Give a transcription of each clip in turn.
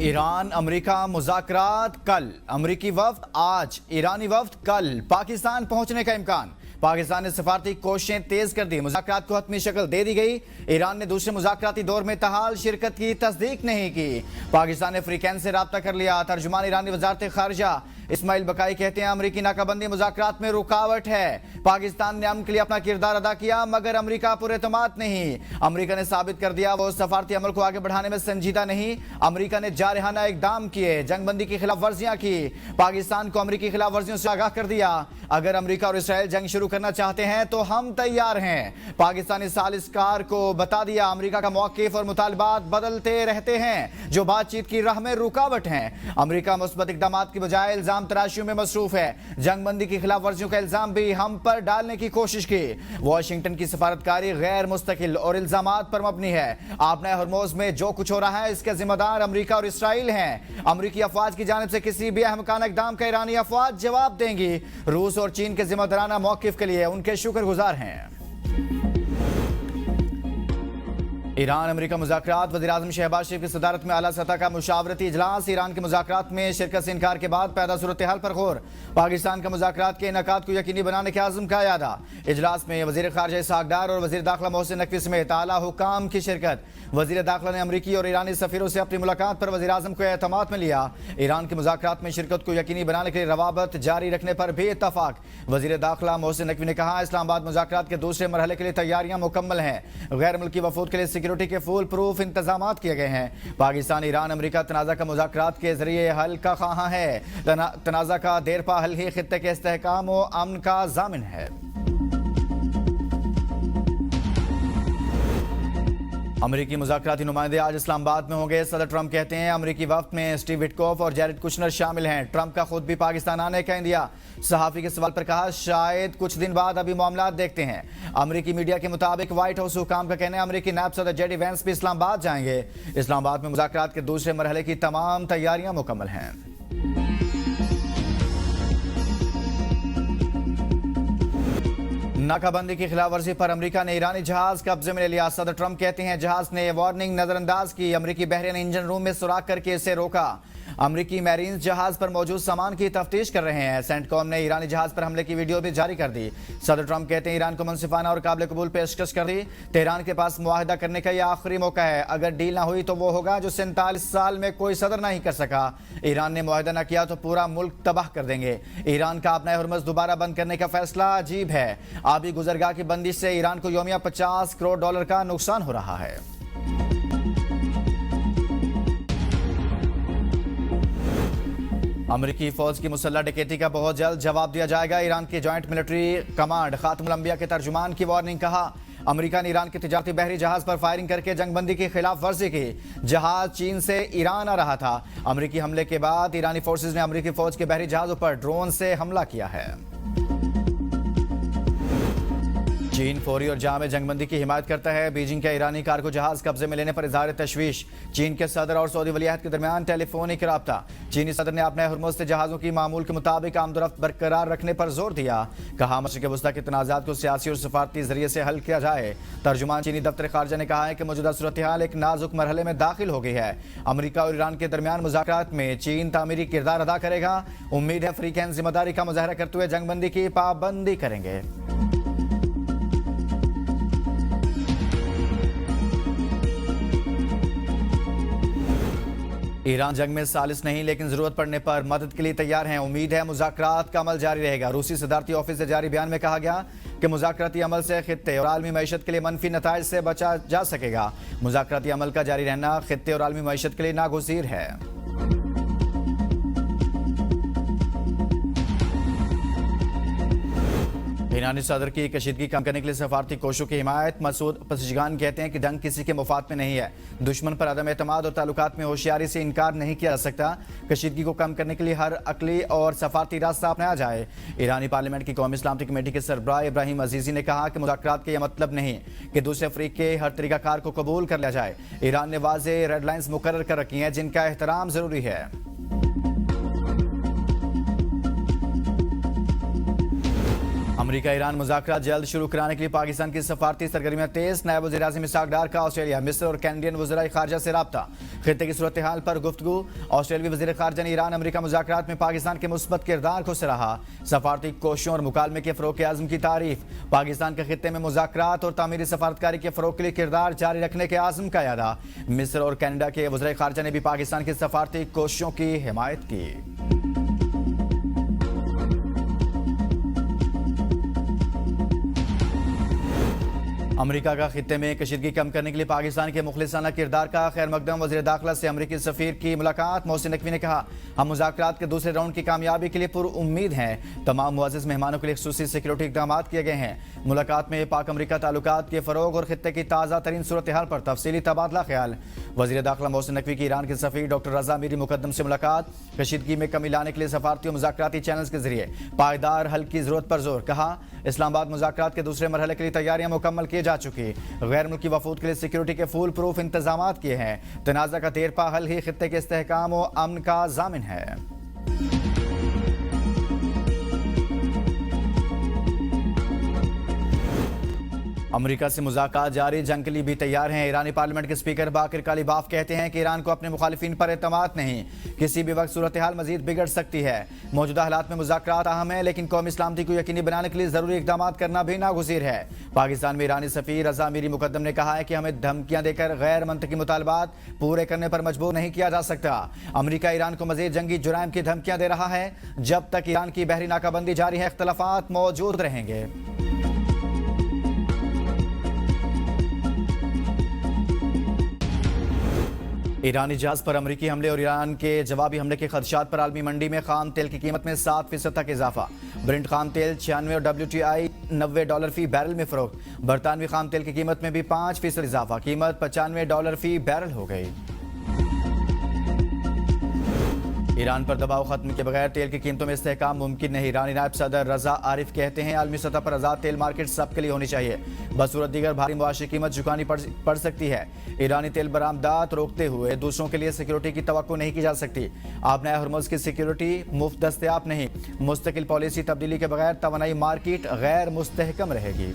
Iran America मुज़ाकरात कल, अमेरिकी वफ्द आज, ईरानी वफ्द कल। पाकिस्तान पहुंचने का इम्कान। पाकिस्तान ने सफारती कोशिशें तेज कर दी, मुज़ाकरात को हतमी शक्ल दे दी गई। ईरान ने दूसरे मुज़ाकराती दौर में तहाल शिरकत की तस्दीक नहीं की। पाकिस्तान ने फ्रीकैन से राब्ता कर लिया। तर्जुमान ईरानी वजारत खारजा इस्माइल बकाई कहते हैं अमरीकी नाकाबंदी मुज़ाकरात में रुकावट है। पाकिस्तान ने अमन के लिए अपना किरदार अदा किया मगर अमरीका पुरएतमाद नहीं। अमरीका ने साबित कर दिया वो सफारती अमल को आगे बढ़ाने में संजीदा नहीं। अमरीका ने जारहाना इकदाम किए, जंगबंदी की खिलाफ वर्जियां की, पाकिस्तान को अमरीकी खिलाफ वर्जियों से आगाह कर दिया। अगर अमरीका और इसराइल जंग शुरू करना चाहते हैं तो हम तैयार हैं। पाकिस्तानी सालिसकार को बता दिया अमरीका का मौक़िफ़ और मुतालबात बदलते रहते हैं जो बातचीत की राह में रुकावट हैं। अमरीका मुस्बत इक़दाम की बजाय इल्जाम तराशियों में मसरूफ है। जंगबंदी की खिलाफ वर्जियों का इल्जाम भी हम पर डालने की कोशिश की। वाशिंगटन की सफारतकारी गैर मुस्तकिल और इल्जामात पर मबनी है। आपने हरमोज में जो कुछ हो रहा है इसके जिम्मेदार अमरीका और इसराइल हैं। अमरीकी अफवाज की जानिब से किसी भी अहमकाना इक़दाम का ईरानी अफवाज जवाब देंगी। रूस और चीन के जिम्मेदाराना मौक़िफ़ के लिए उनके शुक्रगुजार हैं। ईरान अमेरिका मुज़ाकरात, वज़ीर-ए-आज़म शहबाज शरीफ की सदारत में आला सतह का मुशावरती इजलास। ईरान के मुज़ाकरात में शिरकत से इनकार के बाद पैदा सूरत हाल पर गौर। पाकिस्तान का मुज़ाकरात के इनेकाद को यकीनी बनाने के आज़म का यादा। इजलास में वज़ीर ख़ारजा इसहाक़ डार और वज़ीर दाखिला मोहसिन नकवी समेत आला हुकाम की शिरकत। वज़ीर दाखिला ने अमरीकी और ईरानी सफ़ीरों से अपनी मुलाकात पर वज़ीर-ए-आज़म को एतमाद में लिया। ईरान के मुज़ाकरात में शिरकत को यकीनी बनाने के लिए रवाबत जारी रखने पर भी इत्तफ़ाक़। वज़ीर दाखिला मोहसिन नकवी ने कहा इस्लामाबाद मुज़ाकरात के दूसरे मरहले के लिए तैयारियां मुकम्मल हैं। गैर मुल्की वफूद के लिए सिक्योरिटी के फुल प्रूफ इंतजाम किए गए हैं। पाकिस्तान ईरान अमेरिका तनाज़ा का मुज़ाकरात के जरिए हल का ख़्वाहां है। तनाज़ा का देरपा हल ही खित्ते के इस्तेहकाम व अमन का ज़ामिन है। अमरीकी मुज़ाकराती नुमाइंदे आज इस्लामाबाद में होंगे। सदर ट्रंप कहते हैं अमरीकी वफ्द में स्टीव विटकॉफ और जैरेड कुशनर शामिल हैं। ट्रंप का खुद भी पाकिस्तान आने का इंदिया। सहाफ़ी के सवाल पर कहा शायद कुछ दिन बाद, अभी मामला देखते हैं। अमरीकी मीडिया के मुताबिक व्हाइट हाउस हुकाम का कहना है अमरीकी नायब सदर जेडी वेंस भी इस्लामाबाद जाएंगे। इस्लामाबाद में मुज़ाकरात के दूसरे मरहले की तमाम तैयारियां मुकम्मल हैं। नाकाबंदी की खिलाफ वर्जी पर अमेरिका ने ईरानी जहाज कब्जे में ले लिया। सदर ट्रंप कहते हैं जहाज ने वार्निंग नजरअंदाज की। अमेरिकी बहरिया ने इंजन रूम में सुराख करके इसे रोका। अमरीकी मैरीन्स जहाज पर मौजूद सामान की तफ्तीश कर रहे हैं। सेंटकॉम ने ईरानी जहाज पर हमले की वीडियो भी जारी कर दी। सदर ट्रंप कहते हैं ईरान को मुनसिफाना और काबिल कबूल पेशकश कर दी। तेहरान के पास मुआहदा करने का यह आखिरी मौका है। अगर डील ना हुई तो वो होगा जो 47 साल में कोई सदर नहीं कर सका। ईरान ने मुआहदा न किया तो पूरा मुल्क तबाह कर देंगे। ईरान का अपना हुर्मुज़ दोबारा बंद करने का फैसला अजीब है। आबी गुजरगाह की बंदिश से ईरान को यौमिया $50 करोड़ का नुकसान हो रहा है। अमरीकी फौज की मुसल्लह डकैती का बहुत जल्द जवाब दिया जाएगा। ईरान की जॉइंट मिलिट्री कमांड खातमुल अंबिया के तर्जुमान की वार्निंग। कहा अमेरिका ने ईरान के तिजारती बहरी जहाज पर फायरिंग करके जंगबंदी की खिलाफ वर्जी की। जहाज चीन से ईरान आ रहा था। अमरीकी हमले के बाद ईरानी फोर्सेज ने अमरीकी फौज के बहरी जहाजों पर ड्रोन से हमला किया है। चीन फौरी और जामे जंगबंदी की हिमायत करता है। बीजिंग के ईरानी कारगो जहाज कब्जे में लेने पर इजहार तशवीश। चीन के सदर और सऊदी वलीअहद के दरमियान टेलीफोनिक रब्ता। चीनी सदर ने अपने हुर्मुज़ से जहाज़ों की मामूल के मुताबिक आमदोरफ्त बरकरार रखने पर जोर दिया। कहा मशरिक़ वस्ता के तनाज़ात को सियासी और सफारती जरिए से हल किया जाए। तर्जुमान चीनी दफ्तर खारजा ने कहा है कि मौजूदा सूरत हाल एक नाजुक मरहले में दाखिल हो गई है। अमरीका और ईरान के दरमियान मुज़ाकरात में चीन तामीरी किरदार अदा करेगा। उम्मीद है फ्रीकैन जिम्मेदारी का मुजाहरा करते हुए जंगबंदी की पाबंदी करेंगे। ईरान जंग में सालिस नहीं लेकिन जरूरत पड़ने पर मदद के लिए तैयार हैं। उम्मीद है मुज़ाकरात का अमल जारी रहेगा। रूसी सदारती ऑफिस से जारी बयान में कहा गया कि मुज़ाकराती अमल से खित्ते और आलमी मईशत के लिए मनफी नताइज से बचा जा सकेगा। मुज़ाकराती अमल का जारी रहना खित्ते और आलमी मईशत के लिए नागुज़ीर है। ईरानी सदर की कशीदगी कम करने के लिए सफारती कोशिशों की हिमायत। मसूद पसिशगान कहते हैं कि जंग किसी के मुफाद में नहीं है। दुश्मन पर अदम एतमाद और ताल्लुकात में होशियारी से इनकार नहीं किया जा सकता। कशीदगी को कम करने के लिए हर अकली और सफारती रास्ता अपनाया जाए। ईरानी पार्लियामेंट की कौमी सलामती कमेटी के सरबराह इब्राहिम अजीजी ने कहा कि मुज़ाकरात का यह मतलब नहीं कि दूसरे अफ्रीक के हर तरीकाकार को कबूल कर लिया जाए। ईरान ने वाज़ेह रेड लाइन्स मुकर्रर कर रखी हैं जिनका एहतराम जरूरी है। अमेरिका ईरान मुज़ाकरात जल्द शुरू कराने के लिए पाकिस्तान की सफारती सरगर्मियां तेज। नायब वज़ीर-ए-आज़म इसहाक डार का ऑस्ट्रेलिया, मिस्र और कैनेडियन वज़राए ख़ारजा से रब्ता। खित्ते की सूरत हाल पर गुफ्तगू। ऑस्ट्रेलियावी वज़ीर ख़ारजा ने ईरान अमेरिका मुज़ाकरात में पाकिस्तान के मुस्बत किरदार को सराहा। सफारती कोशिशों और मुकालमे के फ़रोग़ आज़म की तारीफ। पाकिस्तान के खित्ते में मुज़ाकरात और तामीरी सफारतकारी के फ़रोग़ के लिए किरदार जारी रखने के आज़म का यादा। मिस्र और कैनेडा के वज़राए ख़ारजा ने भी पाकिस्तान की सफारती कोशिशों की हिमायत की। अमेरिका का खित्ते में कशीदगी कम करने के लिए पाकिस्तान के मुखलिसाना किरदार का खैर मकदम। वज़ीर दाखिला से अमेरिकी सफ़ीर की मुलाकात। मोहसिन नकवी ने कहा, हम मुज़ाकरात के दूसरे राउंड की कामयाबी के लिए पुरउम्मीद हैं। तमाम मुअज़्ज़ज़ मेहमानों के लिए ख़ुसूसी सिक्योरिटी इक़दाम किए गए हैं। मुलाकात में पाक अमेरिका ताल्लुकात के फ़रोग़ और खित्ते की ताज़ा तरीन सूरत हाल पर तफसीली तबादला ख्याल। वज़ीर दाखिला मोहसिन नकवी की ईरान के सफ़ीर डॉक्टर रज़ा मीरी मुक़द्दम से मुलाकात। कशीदगी में कमी लाने के लिए सफारती और मुज़ाकराती चैनल्स के जरिए पायदार हल की ज़रूरत पर जोर। कहा, इस्लामाबाद मुज़ाकरात के दूसरे मरहले के लिए तैयारियां मुकम्मल की जा चुकी। गैर मुल्की वफूद के लिए सिक्योरिटी के फुल प्रूफ इंतजाम किए हैं। तनाज़ा का देरपा हल ही खित्ते के इस्तेहकाम और अमन का ज़ामिन है। अमेरिका से मुज़ाकरात जारी, जंग के लिए भी तैयार हैं। ईरानी पार्लियामेंट के स्पीकर बाकिर कालिबाफ कहते हैं कि ईरान को अपने मुखालिफिन पर एतमाद नहीं, किसी भी वक्त सूरत हाल मजीद बिगड़ सकती है। मौजूदा हालात में मुज़ाकरात अहम है, लेकिन कौमी सलामती को यकीनी बनाने के लिए ज़रूरी इक़दाम करना भी नागुज़ीर है। पाकिस्तान में ईरानी सफ़ीर रज़ा मीरी मुक़द्दम ने कहा है कि हमें धमकियां देकर गैर मंतकी मुतालबात पूरे करने पर मजबूर नहीं किया जा सकता। अमेरिका ईरान को मजीद जंगी जुराइम की धमकियां दे रहा है। जब तक ईरान की बहरी नाकाबंदी जारी है, इख्तलाफात मौजूद रहेंगे। ईरानी जहाज पर अमरीकी हमले और ईरान के जवाबी हमले के खदशात पर आलमी मंडी में खाम तेल की कीमत में 7% तक इजाफा। ब्रेंट खाम तेल 96 और WTI $90 फी बैरल में फरोख्त। बरतानवी खाम तेल की कीमत में भी 5% इजाफा, कीमत $95 फी बैरल हो गई। ईरान पर दबाव खत्म के बगैर तेल की कीमतों में इस्तेहकाम मुमकिन नहीं। ईरानी नायब सदर रजा आरिफ कहते हैं, आलमी सतह पर आज़ाद तेल मार्केट सबके लिए होनी चाहिए। बसूरत दीगर भारी मुआशी कीमत झुकानी पड़ सकती है। ईरानी तेल बरामदात रोकते हुए दूसरों के लिए सिक्योरिटी की तवक्को नहीं की जा सकती। आपने हरमुज़ की सिक्योरिटी मुफ्त दस्तयाब नहीं। मुस्तकिल पॉलिसी तब्दीली के बगैर तवानाई मार्केट गैर मुस्तहकम रहेगी।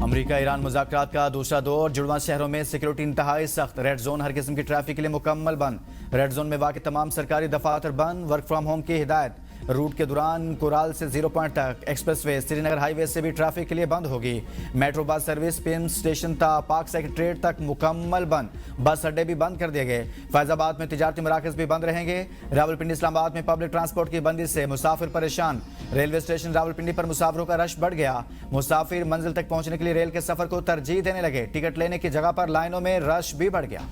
अमेरिका ईरान मुज़ाकरात का दूसरा दौर। जुड़वा शहरों में सिक्योरिटी इंतहाई सख्त। रेड जोन हर किस्म की ट्रैफिक के लिए मुकम्मल बंद। रेड जोन में वाक़ तमाम सरकारी दफातर बंद। वर्क फ्राम होम की हिदायत। रूट के दौरान कुराल से 0 पॉइंट तक एक्सप्रेसवे श्रीनगर हाईवे से भी ट्रैफिक के लिए बंद होगी। Metro bus service pin station तक पाक सेक्रेटरीट तक मुकम्मल बंद। बस अड्डे भी बंद कर दिए गए। फैजाबाद में तिजारती मराकज़ भी बंद रहेंगे। रावलपिंडी इस्लामाबाद में पब्लिक ट्रांसपोर्ट की बंदी से मुसाफिर परेशान। रेलवे स्टेशन रावलपिंडी पर मुसाफिरों का रश बढ़ गया। मुसाफिर मंजिल तक पहुंचने के लिए रेल के सफर को तरजीह देने लगे। टिकट लेने की जगह पर लाइनों में रश भी बढ़ गया।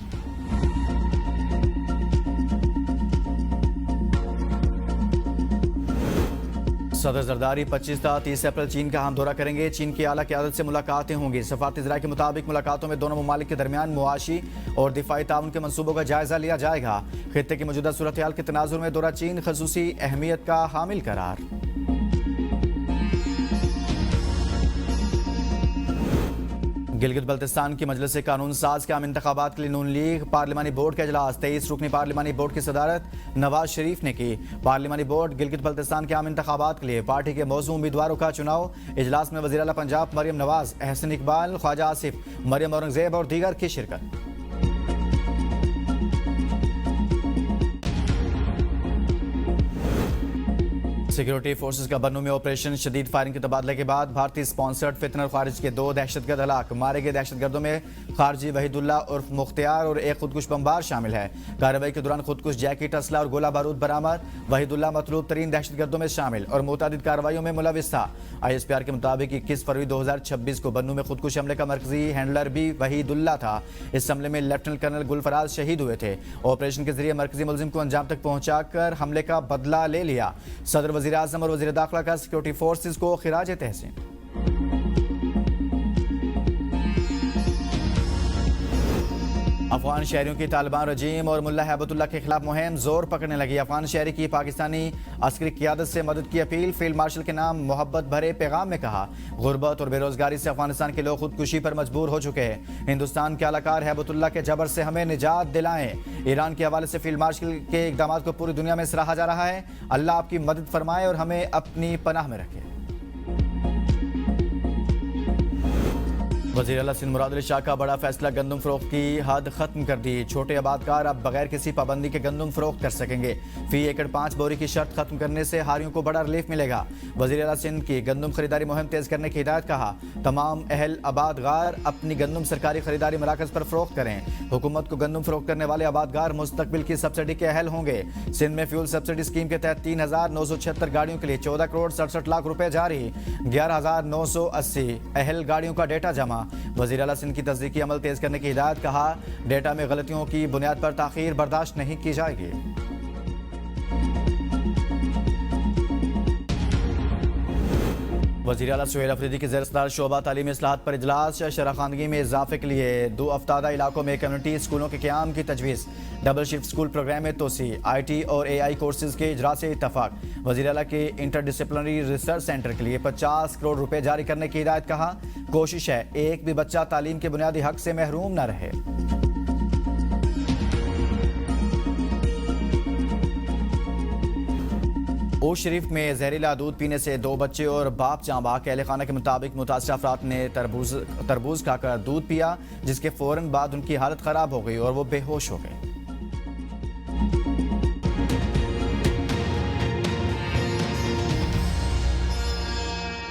सदर जरदारी 25 से 30 अप्रैल चीन का हम दौरा करेंगे। चीन की आला क़यादत से मुलाकातें होंगी। सफारती ज़राए के मुताबिक मुलाकातों में दोनों ममालिक के दरमियान मुआशी और दिफाई ताउन के मनसूबों का जायजा लिया जाएगा। खित्ते की मौजूदा सूरत हाल के तनाजुर में दौरा चीन खसूसी अहमियत का हामिल करार। गिलगित बल्तिस्तान की मजलिस कानून साज के आम इंतखाबात के लिए नून लीग पार्लिमानी बोर्ड का इजलास। 23 रुकनी पार्लिमानी बोर्ड की सदारत नवाज शरीफ ने की। पार्लिमानी बोर्ड गिलगित बल्तिस्तान के आम इंतखाबात के लिए पार्टी के मौजूद उम्मीदवारों का चुनाव। इजलास में वज़ीर आला पंजाब मरियम नवाज, अहसन इकबाल, ख्वाजा आसिफ, मरियम औरंगजेब और दीगर की शिरकत। सिक्योरिटी फोर्सेस का बन्नू में ऑपरेशन। शदीद फायरिंग के तबादले के बाद भारतीय स्पॉन्सर्ड फितनर खारिज के 2 दहशतगर्द हलाक। मारे गए दहशतगर्दों में खारजी वहीदुल्ला उर्फ मुख्तियार और एक खुदकुश बमबार शामिल है। कार्रवाई के दौरान खुदकुश जैकेट, असला और गोला बारूद बरामद। वहीदुल्ला मतलूब तरीन दहशतगर्दों में शामिल और मुतादिद कार्रवाइयों में मुलविस था। ISPR के मुताबिक 21 फरवरी 2026 को बन्नू में खुदकुश हमले का मरकजी हैंडलर भी वहीदुल्ला था। इस हमले में लेफ्टिनेंट कर्नल गुलफराज शहीद हुए थे। ऑपरेशन के जरिए मरकजी मुलजिम को अंजाम तक पहुंचाकर हमले का बदला ले लिया। सदर वज़ीर आज़म और वज़ीर दाखिला का सिक्योरिटी फोर्सेस को खिराज तहसीन। अफगान शहरियों की तालिबान रजीम और मुल्ला हैबतुल्लाह के खिलाफ मुहिम जोर पकड़ने लगी। अफगान शहरी की पाकिस्तानी अस्करी क़यादत से मदद की अपील। फील्ड मार्शल के नाम मोहब्बत भरे पैगाम में कहा, गुर्बत और बेरोजगारी से अफगानिस्तान के लोग खुदकुशी पर मजबूर हो चुके हैं। हिंदुस्तान के अलाकार हैबतुल्लाह के जबर से हमें निजात दिलाएं। ईरान के हवाले से फील्ड मार्शल के इकदाम को पूरी दुनिया में सराहा जा रहा है। अल्लाह आपकी मदद फरमाए और हमें अपनी पनाह में रखे। वज़ीर आला सिंध मुराद अली शाह का बड़ा फैसला, गंदम फरोख्त की हद खत्म कर दी। छोटे आबादकार अब बगैर किसी पाबंदी के गंदम फरोख्त कर सकेंगे। फी एकड़ 5 बोरी की शर्त खत्म करने से हारियों को बड़ा रिलीफ मिलेगा। वज़ीर आला सिंध की गंदम खरीदारी मुहिम तेज करने की हिदायत। कहा, तमाम अहल आबादगार अपनी गंदम सरकारी खरीदारी मराकज पर फरोख्त करें। हुकूमत को गंदम फरोख्त करने वाले आबादगार मुस्तकबिल की सब्सिडी के अहल होंगे। सिंध में फ्यूल सब्सिडी स्कीम के तहत 3,976 गाड़ियों के लिए 14 करोड़ 67 लाख रुपए जारी। 11,980 अहल गाड़ियों का डेटा जमा। वज़ीर आला सिंध की तस्दीकी अमल तेज करने की हिदायत। कहा, डेटा में गलतियों की बुनियाद पर ताखीर बर्दाश्त नहीं की जाएगी। वज़ीर आला सुहेल अफरीदी की ज़ेर-ए-सदारत शोबा तालीमी इस्लाहात पर इजलास। शराखानगी में इजाफे के लिए 2 अफ्तादा इलाकों में कम्युनिटी स्कूलों के क़याम की तजवीज़। डबल शिफ्ट स्कूल प्रोग्राम में तोसी। IT और AI कोर्सेज के इजरा से इत्तफाक। वज़ीर आला के इंटरडिसिप्लिनरी रिसर्च सेंटर के लिए 50 करोड़ रुपए जारी करने की हिदायत। कहा, कोशिश है एक भी बच्चा तालीम के बुनियादी हक से महरूम न रहे। ओश शरीफ में जहरीला दूध पीने से 2 बच्चे और बाप जाँ बाग। अहले खाना के मुताबिक मुतासरा अफराद ने तरबूज खाकर दूध पिया, जिसके फौरन बाद उनकी हालत खराब हो गई और वो बेहोश हो गए।